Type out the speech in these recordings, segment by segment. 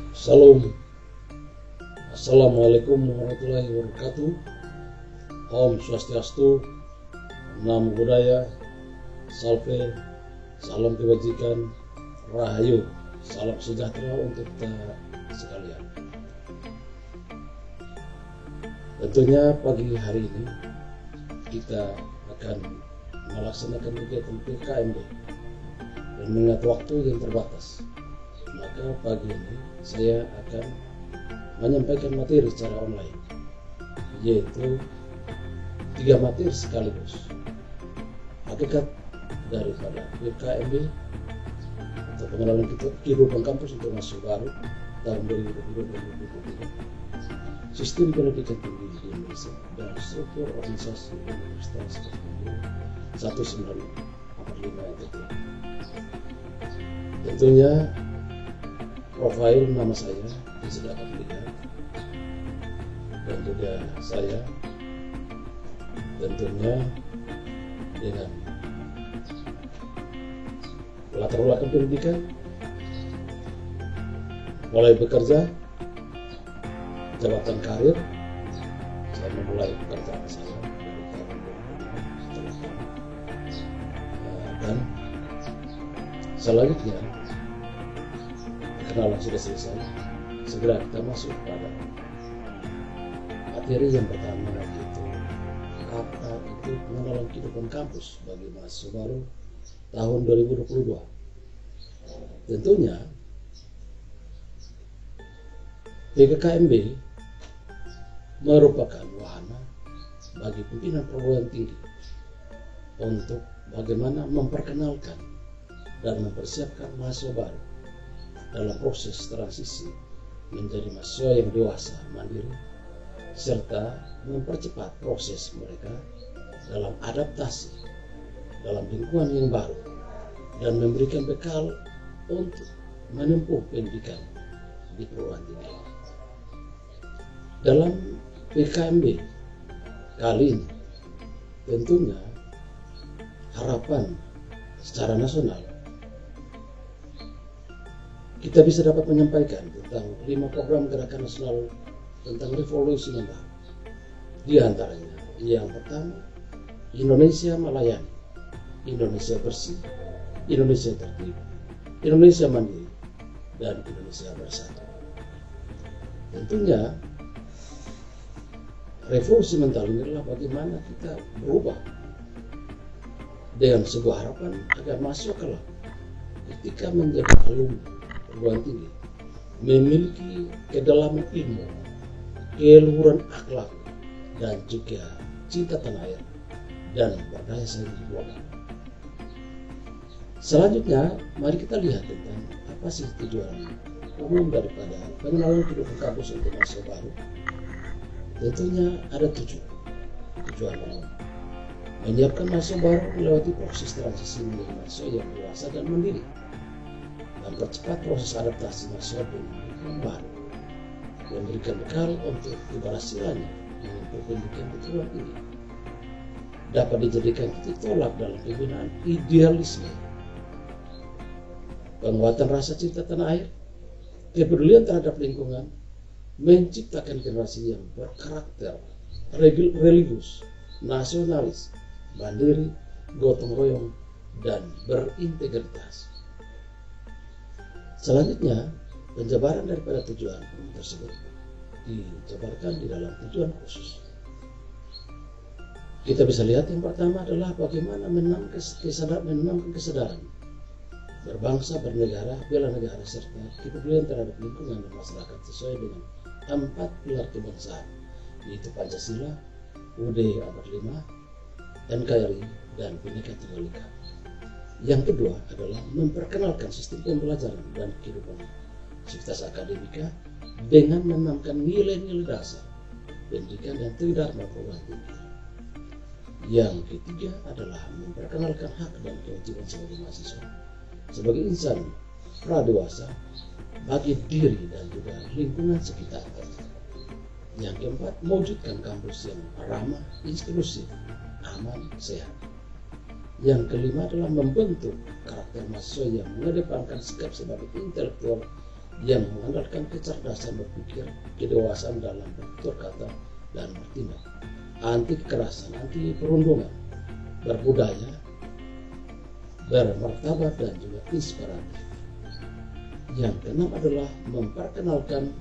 Salam. Assalamualaikum warahmatullahi wabarakatuh. Om Swastiastu, Namo Buddhaya, Salve, salam kebajikan, Rahayu, salam sejahtera untuk kita sekalian. Tentunya pagi hari ini kita akan melaksanakan kegiatan PKMB dan mengingat waktu yang terbatas, maka pagi ini saya akan menyampaikan materi secara online, yaitu 3 materi sekaligus. Hakikat daripada PKMB atau pengenalan kehidupan kampus untuk mahasiswa baru tahun 2022-2023, sistem pendidikan tinggi di Indonesia dan struktur organisasi Universitas 1945 NTT. Tentunya profil nama saya sudah dapat dilihat, dan juga saya tentunya dengan latar belakang pendidikan, mulai bekerja, jabatan karir, saya memulai pekerjaan saya dari tahun 2005 dan selanjutnya perkenalan sudah selesai, segera kita masuk pada materi yang pertama, yaitu apa itu pengenalan kehidupan kampus bagi mahasiswa baru tahun 2022. Tentunya PKMB merupakan wahana bagi pimpinan perguruan tinggi untuk bagaimana memperkenalkan dan mempersiapkan mahasiswa baru dalam proses transisi menjadi mahasiswa yang dewasa, mandiri, serta mempercepat proses mereka dalam adaptasi dalam lingkungan yang baru dan memberikan bekal untuk menempuh pendidikan di perguruan tinggi. Dalam PKMB kali ini tentunya harapan secara nasional kita bisa dapat menyampaikan tentang 5 program gerakan nasional tentang revolusi yang baru. Di antaranya, yang pertama, Indonesia melayani, Indonesia bersih, Indonesia tertib, Indonesia mandiri, dan Indonesia bersatu. Tentunya revolusi mental ini adalah bagaimana kita berubah dengan sebuah harapan agar mahasiswa kelak ketika menjadi alumni perguruan tinggi memiliki kedalaman ilmu, keluhuran akhlak, dan juga cinta tanah air dan berdaya saing global. Selanjutnya, mari kita lihat tentang apa sih tujuan umum daripada pengenalan kehidupan kampus untuk mahasiswa baru. Tentunya ada tujuan umum: menyiapkan mahasiswa baru melewati proses transisi menjadi mahasiswa yang dewasa dan mandiri, mempercepat proses adaptasi mahasiswa dengan lingkungan baru, memberikan bekal untuk keberhasilannya menempuh pendidikan di perguruan tinggi, dapat dijadikan titik tolak dalam pembinaan idealisme, penguatan rasa cinta tanah air, kepedulian terhadap lingkungan, menciptakan generasi yang berkarakter religius, nasionalis, mandiri, gotong royong, dan berintegritas. Selanjutnya, penjabaran daripada tujuan tersebut dijabarkan di dalam tujuan khusus. Kita bisa lihat yang pertama adalah bagaimana menanamkan kesadaran berbangsa, bernegara, bela negara, serta kepedulian terhadap lingkungan dan masyarakat sesuai dengan 4 pilar kebangsaan, yaitu Pancasila, UUD 45, NKRI, dan Bhinneka Tunggal Ika. Yang kedua adalah memperkenalkan sistem pembelajaran dan kehidupan sivitas akademika dengan menanamkan nilai-nilai dasar pendidikan dan tridharma perguruan tinggi. Yang ketiga adalah memperkenalkan hak dan kewajiban sebagai mahasiswa, sebagai insan pradewasa bagi diri dan juga lingkungan sekitar. Yang keempat, mewujudkan kampus yang ramah, inklusif, aman, sehat. Yang kelima adalah membentuk karakter mahasiswa yang mengedepankan sikap sebagai intelektual yang mengandalkan kecerdasan berpikir, kedewasaan dalam bertutur kata dan bertindak, anti kekerasan, anti perundungan, berbudaya, bermartabat dan juga inspiratif. Yang keenam adalah memperkenalkan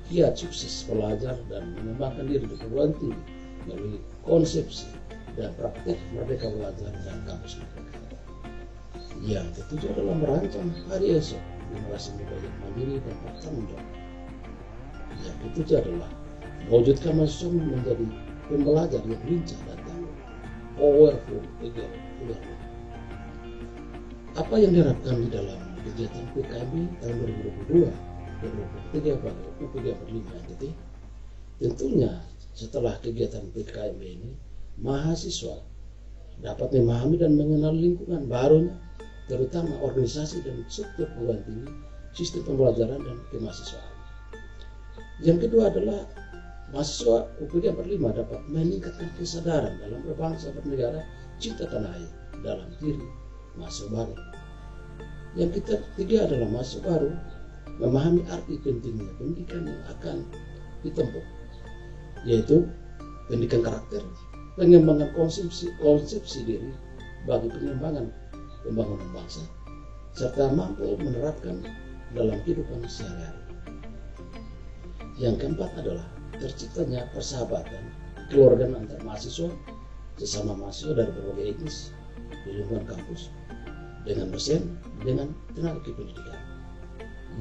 kiat sukses pelajar dan mengembangkan diri di perguruan tinggi melalui konsepsi dan praktek merdeka belajar dan kampus merdeka. Yang ketujuh adalah merancang hari esok generasi muda yang mandiri dan bertanggung jawab. Yang ketujuh adalah mewujudkan mahasiswa menjadi pembelajar yang lincah dan tangguh, powerful, eager. Apa yang diharapkan di dalam kegiatan PKMB tahun 2022-2023 bagi UPG 45 NTT? Tentunya setelah kegiatan PKMB ini, mahasiswa dapat memahami dan mengenal lingkungan barunya, terutama organisasi dan struktur perguruan tinggi, sistem pembelajaran dan kemahasiswaan. Yang kedua adalah mahasiswa UPG 45 dapat meningkatkan kesadaran dalam berbangsa, bernegara, cinta tanah air dalam diri mahasiswa baru. Yang ketiga adalah mahasiswa baru memahami arti pentingnya pendidikan yang akan ditempuh, yaitu pendidikan karakter, pengembangan konsepsi diri bagi pengembangan pembangunan bangsa, serta mampu menerapkan dalam kehidupan sehari-hari. Yang keempat adalah terciptanya persahabatan, kekeluargaan antar mahasiswa, sesama mahasiswa dari berbagai etnis di lingkungan kampus, dengan dosen, dengan tenaga kependidikan.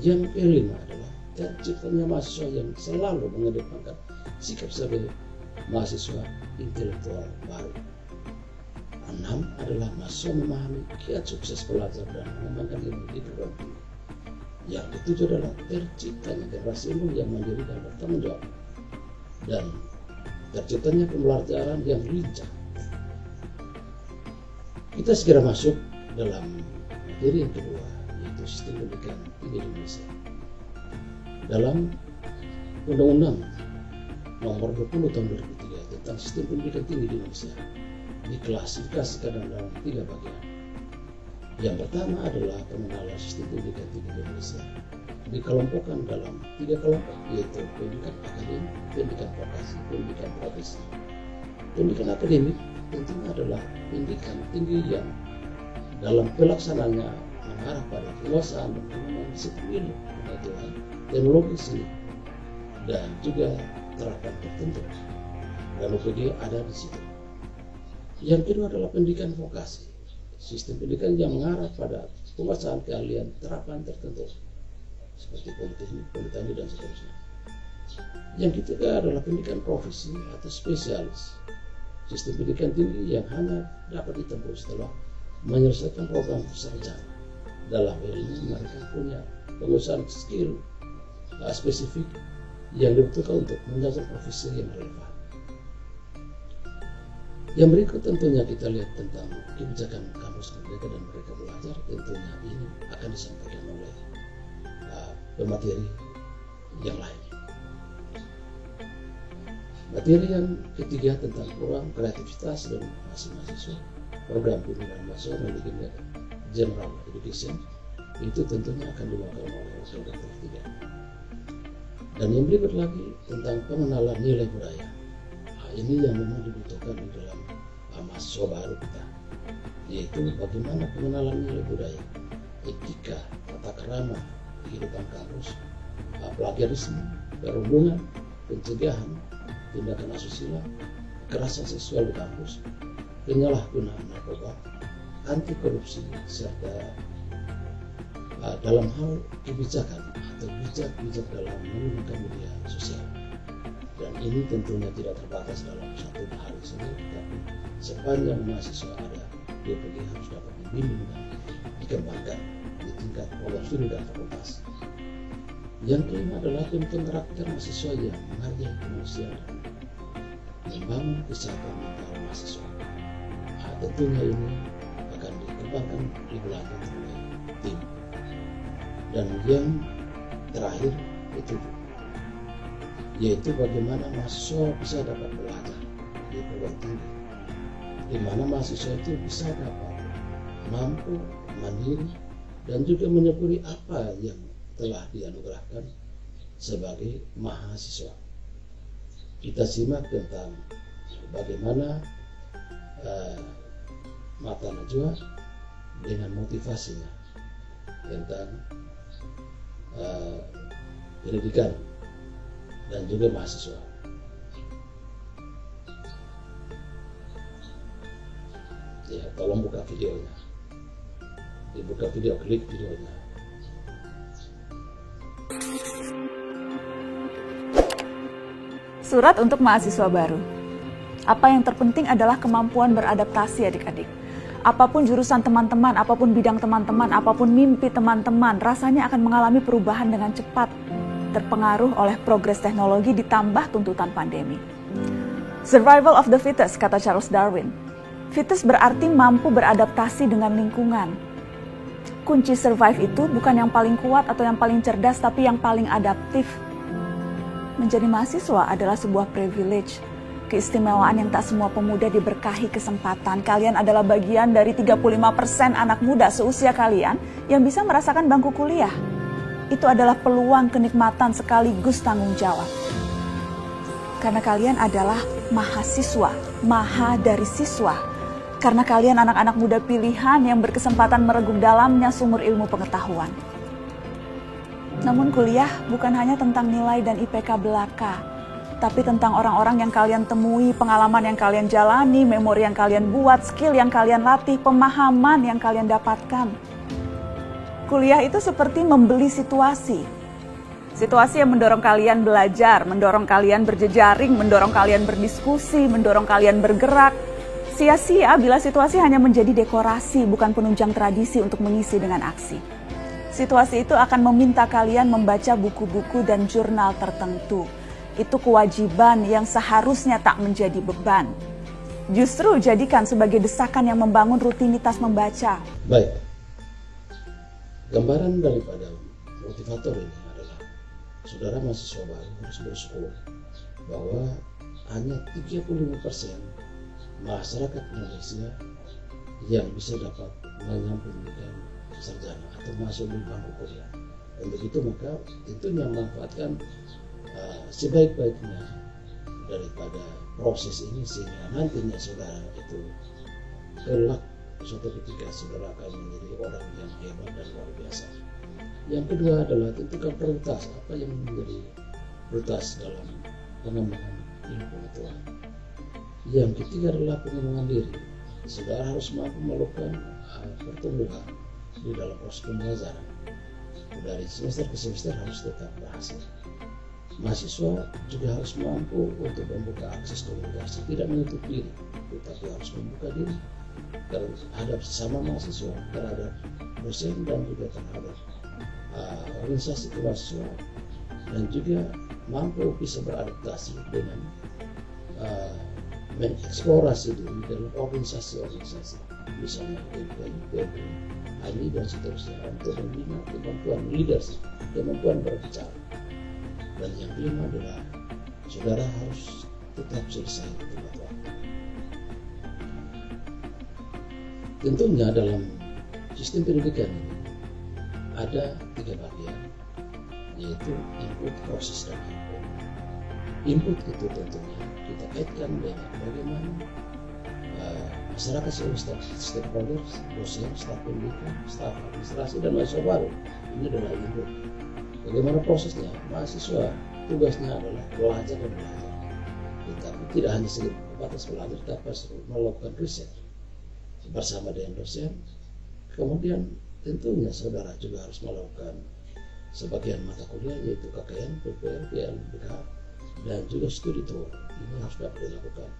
Yang kelima adalah terciptanya mahasiswa yang selalu mengedepankan sikap sebagai mahasiswa intelektual baru. 6 adalah mahasiswa memahami kiat sukses belajar dan mengembangkan ilmu di perguruan tinggi. Yang ketujuh adalah terciptanya generasi ilmu yang mandiri dan bertanggung jawab, dan terciptanya pembelajaran yang lincah. Kita segera masuk dalam materi yang kedua, yaitu sistem pendidikan tinggi di Indonesia. Dalam Undang-Undang Nomor 20 Tahun 2003 tentang Sistem Pendidikan Tinggi di Indonesia diklasifikasikan dalam 3 bagian. Yang pertama adalah pengenalan sistem pendidikan tinggi di Indonesia. Dikelompokkan dalam 3 kelompok, yaitu pendidikan akademik, pendidikan vokasi, pendidikan profesi. Pendidikan akademik tentunya adalah pendidikan tinggi yang dalam pelaksanaannya mengarah pada penguasaan dan pengembangan sistem ilmu, pengetahuan, teknologi seni, dan juga terapan tertentu. Dan UPG ada di situ. Yang kedua adalah pendidikan vokasi, sistem pendidikan yang mengarah pada penguasaan keahlian terapan tertentu seperti politeknik, politeknik, dan seterusnya. Yang ketiga adalah pendidikan profesi atau spesialis, sistem pendidikan tinggi yang hanya dapat ditempuh setelah menyelesaikan program sarjana. Dalam hal ini mereka punya penguasaan skill spesifik yang dibutuhkan untuk menjadi profesi yang relevan. Yang berikut tentunya kita lihat tentang kebijakan kampus merdeka dan merdeka belajar. Tentunya ini akan disampaikan oleh pemateri yang lain. Materi yang ketiga tentang program kreativitas dan mahasiswa, program pembinaan mahasiswa melalui General Education, itu tentunya akan diwakilkan oleh Wakil Rektor 3. Dan yang berikut lagi tentang pengenalan nilai budaya. Ini yang memang dibutuhkan di dalam mahasiswa baru kita, yaitu bagaimana pengenalan nilai budaya, etika, tata krama, kehidupan kampus, plagiarisme, perhubungan, pencegahan, tindakan asusila, kekerasan seksual di kampus, penyalahgunaan narkoba, anti korupsi, serta dalam hal kebijakan atau bijak dalam menggunakan media sosial. Dan ini tentunya tidak terbatas dalam 1 hari sendiri, tapi sepanjang mahasiswa ada, DPG harus dapat dibimbing dan dikembangkan di tingkat program studi dan fakultas. Yang kelima adalah bentuk karakter mahasiswa yang menghargai kemanusiaan dan membangun kesehatan mental mahasiswa. Tentunya ini akan dikembangkan di belakang oleh tim. Dan yang terakhir itu yaitu bagaimana mahasiswa bisa dapat belajar di perguruan tinggi, di mana mahasiswa itu bisa dapat mampu mandiri dan juga menyeburi apa yang telah dianugerahkan sebagai mahasiswa. Kita simak tentang bagaimana Mata Najwa dengan motivasinya tentang pendidikan dan juga mahasiswa. Ya, tolong buka videonya. Dibuka video, klik videonya. Surat untuk mahasiswa baru. Apa yang terpenting adalah kemampuan beradaptasi adik-adik. Apapun jurusan teman-teman, apapun bidang teman-teman, apapun mimpi teman-teman, rasanya akan mengalami perubahan dengan cepat. Terpengaruh oleh progres teknologi ditambah tuntutan pandemi. Survival of the fittest, kata Charles Darwin. Fittest berarti mampu beradaptasi dengan lingkungan. Kunci survive itu bukan yang paling kuat atau yang paling cerdas, tapi yang paling adaptif. Menjadi mahasiswa adalah sebuah privilege, keistimewaan yang tak semua pemuda diberkahi kesempatan. Kalian adalah bagian dari 35% anak muda seusia kalian yang bisa merasakan bangku kuliah. Itu adalah peluang, kenikmatan sekaligus tanggung jawab. Karena kalian adalah mahasiswa, maha dari siswa. Karena kalian anak-anak muda pilihan yang berkesempatan mereguk dalamnya sumur ilmu pengetahuan. Namun kuliah bukan hanya tentang nilai dan IPK belaka, tapi tentang orang-orang yang kalian temui, pengalaman yang kalian jalani, memori yang kalian buat, skill yang kalian latih, pemahaman yang kalian dapatkan. Kuliah itu seperti membeli situasi. Situasi yang mendorong kalian belajar, mendorong kalian berjejaring, mendorong kalian berdiskusi, mendorong kalian bergerak. Sia-sia bila situasi hanya menjadi dekorasi, bukan penunjang tradisi untuk mengisi dengan aksi. Situasi itu akan meminta kalian membaca buku-buku dan jurnal tertentu. Itu kewajiban yang seharusnya tak menjadi beban. Justru jadikan sebagai desakan yang membangun rutinitas membaca. Baik, gambaran daripada motivator ini adalah saudara mahasiswa baru harus bersyukur bahwa hanya 35% masyarakat Indonesia yang bisa dapat menyampaikan sarjana atau masuk di bangku kuliah. Untuk itu maka tentunya memanfaatkan sebaik-baiknya daripada proses ini sehingga nantinya saudara itu kelak suatu ketika saudara akan menjadi orang yang hebat dan luar biasa. Yang kedua adalah tentukan prioritas apa yang menjadi prioritas dalam pengembangan ilmu pengetahuan. Yang ketiga adalah pengembangan diri. Saudara harus mampu melakukan pertumbuhan di dalam proses pembelajaran. Dari semester ke semester harus tetap berhasil. Mahasiswa juga harus mampu untuk membuka akses komunikasi, tidak menutup diri, tetapi harus membuka diri terhadap sesama mahasiswa, terhadap dosen dan juga terhadap organisasi kemahasiswaan, dan juga mampu bisa beradaptasi dengan mengeksplorasi diri dalam organisasi-organisasi, misalnya PMI, ANI dan seterusnya, untuk membina kemampuan leadership, kemampuan berbicara. Dan yang kelima adalah saudara harus tetap selesai tepat waktu. Tentunya dalam sistem pendidikan ini ada 3 bagian, yaitu input, proses, dan output. Input itu tentunya kita kaitkan dengan bagaimana masyarakat seluruh stakeholder, dosen, staf pendidikan, staf administrasi, dan mahasiswa baru. Ini adalah input. Bagaimana prosesnya? Mahasiswa tugasnya adalah belajar dan belajar. Tetapi tidak hanya sebatas belajar, tapi melakukan riset bersama dengan dosen. Kemudian tentunya saudara juga harus melakukan sebagian mata kuliah, yaitu KKN, PPR, PLBK, dan juga studi tour. Ini harus dapat dilakukan.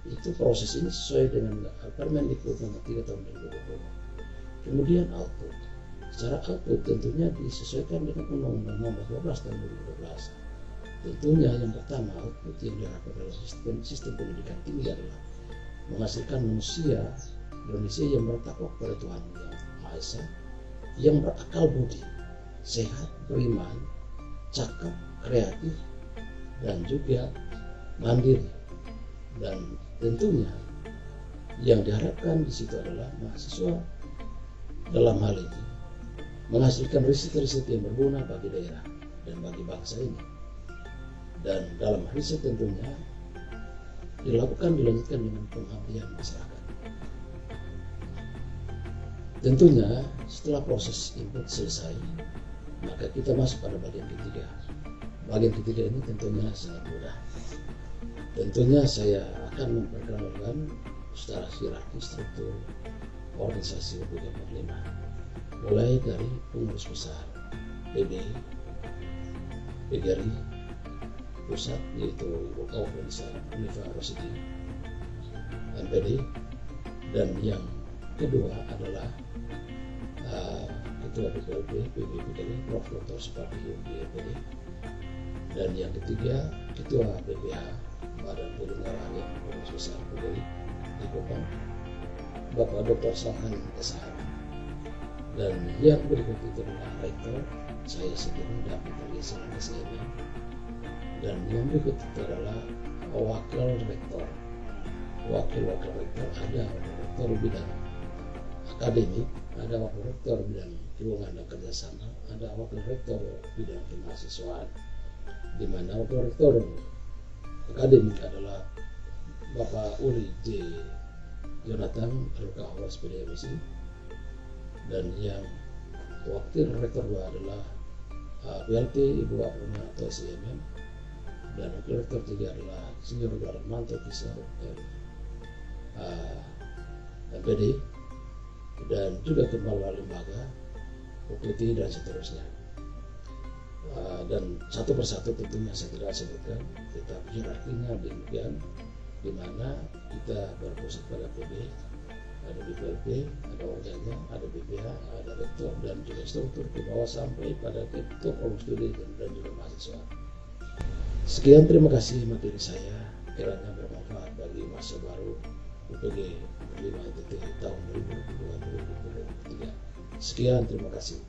Itu proses ini sesuai dengan Permendikbud nomor 3 tahun 2020. Kemudian output. Secara output tentunya disesuaikan dengan Undang-Undang nomor 12 tahun 2012. Tentunya yang pertama output yang diharapkan dalam sistem pendidikan tinggi adalah menghasilkan manusia Indonesia yang bertakwa kepada Tuhan Yang Maha Esa, yang berakal budi, sehat, beriman, cakap, kreatif, dan juga mandiri. Dan tentunya yang diharapkan di situ adalah mahasiswa dalam hal ini menghasilkan riset-riset yang berguna bagi daerah dan bagi bangsa ini. Dan dalam riset tentunya dilanjutkan dengan pengabdian masyarakat. Tentunya setelah proses input selesai, maka kita masuk pada bagian ketiga. Bagian ketiga ini tentunya sangat mudah. Tentunya saya akan memperkenalkan secara hierarki struktur organisasi UPG 45, mulai dari pengurus besar PB, PGRI pusat yaitu Ibu Kaufrensa University, MPD, dan yang kedua adalah Ketua PPLP, PBPD, Prof. Dr. Supardi, MPD, dan yang ketiga Ketua BPH, Badan Penyelenggaraan yang Pengurus Besar PBI di Kupang, Bapak Dr. Salhan SH. Dan yang berikut itu adalah Rektor, saya sendiri David Aliasan SMM. Dan yang berikut itu adalah Wakil Rektor. Wakil-wakil Rektor ada Rektor bidang akademik, ada Wakil Rektor bidang hubungan dan kerjasama, ada Wakil Rektor bidang kemahasiswaan, di mana Wakil Rektor akademik adalah Bapak Uli J. Jonathan LKHOS PDMSI, dan yang Wakil Rektor 2 adalah PLT Ibu Apruna atau SIMM, dan Wakil Rektor 3 adalah Senior Garmanto Kisah MPD, dan juga kepala lembaga, UPT, dan seterusnya. Dan satu persatu tentunya saya tidak sebutkan, tetap hierarkinya demikian, di mana kita berpusat pada PB, ada BPLP, ada organnya, ada BPH, ada rektor, dan juga struktur ke bawah sampai pada ketua program studi dan juga mahasiswa. Sekian, terima kasih materi saya, kiranya bermanfaat bagi masa baru UPG 5 tahun 2022-2023. Sekian, terima kasih.